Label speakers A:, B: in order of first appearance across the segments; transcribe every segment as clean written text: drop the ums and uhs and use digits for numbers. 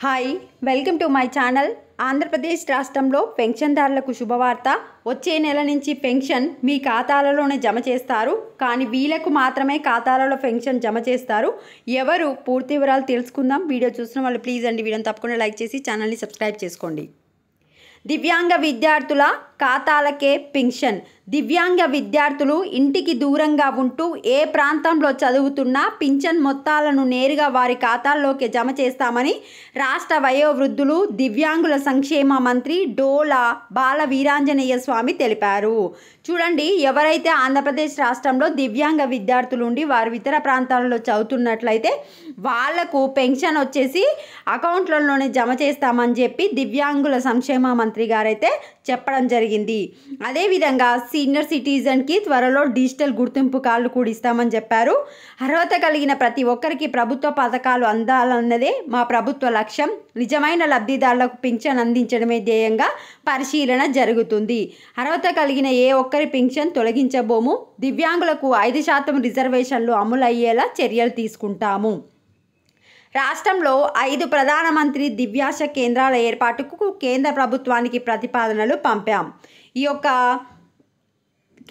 A: Hi welcome to my channel. Andhra Pradesh రాష్ట్రంలో పెన్షన్దారులకు శుభవార్త. వచ్చే నెల నుంచి పెన్షన్ మీ ఖాతాలలోనే జమ చేస్తారు. కానీ వీళ్ళకు మాత్రమే ఖాతాలలో పెన్షన్ జమ చేస్తారు. ఎవరు పూర్తి వివరాలు తెలుసుకుందాం. వీడియో చూసిన వాళ్ళు ప్లీజ్ అండి వీడియోని తప్పకుండా లైక్ చేసి ఛానల్ని సబ్స్క్రైబ్ చేసుకోండి. దివ్యాంగ విద్యార్థుల ఖాతాలకే పెన్షన్. దివ్యాంగ విద్యార్థులు ఇంటికి దూరంగా ఉంటూ ఏ ప్రాంతంలో చదువుతున్నా పింఛన్ మొత్తాలను నేరుగా వారి ఖాతాల్లోకి జమ చేస్తామని రాష్ట్ర వయోవృద్ధులు దివ్యాంగుల సంక్షేమ మంత్రి డోలా బాల వీరాంజనేయ స్వామి తెలిపారు. చూడండి, ఎవరైతే ఆంధ్రప్రదేశ్ రాష్ట్రంలో దివ్యాంగ విద్యార్థులు ఉండి వారు ఇతర ప్రాంతాలలో చదువుతున్నట్లయితే వాళ్లకు పెన్షన్ వచ్చేసి అకౌంట్లలోనే జమ చేస్తామని చెప్పి దివ్యాంగుల సంక్షేమ మంత్రి గారైతే చెప్పడం జరిగింది. అదేవిధంగా సీనియర్ సిటిజన్కి త్వరలో డిజిటల్ గుర్తింపు కార్డులు కూడా ఇస్తామని చెప్పారు. అర్హత కలిగిన ప్రతి ఒక్కరికి ప్రభుత్వ పథకాలు అందాలన్నదే మా ప్రభుత్వ లక్ష్యం. నిజమైన లబ్ధిదారులకు పింఛన్ అందించడమే ధ్యేయంగా పరిశీలన జరుగుతుంది. అర్హత కలిగిన ఏ ఒక్కరి పింఛన్ తొలగించబోము. దివ్యాంగులకు 5% రిజర్వేషన్లు అమలయ్యేలా చర్యలు తీసుకుంటాము. రాష్ట్రంలో 5 ప్రధానమంత్రి దివ్యాంగ కేంద్రాల ఏర్పాటుకు కేంద్ర ప్రభుత్వానికి ప్రతిపాదనలు పంపాం. ఈ యొక్క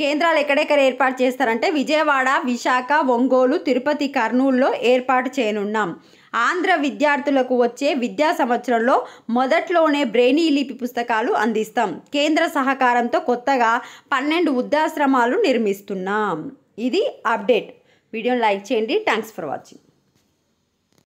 A: కేంద్రాలు ఎక్కడెక్కడ ఏర్పాటు చేస్తారంటే విజయవాడ, విశాఖ, ఒంగోలు, తిరుపతి, కర్నూలులో ఏర్పాటు చేయనున్నాం. ఆంధ్ర విద్యార్థులకు వచ్చే విద్యా సంవత్సరంలో మొదట్లోనే బ్రెయినీ లిపి పుస్తకాలు అందిస్తాం. కేంద్ర సహకారంతో కొత్తగా 12 వృద్ధాశ్రమాలు నిర్మిస్తున్నాం. ఇది అప్డేట్. వీడియోని లైక్ చేయండి. Thanks for watching.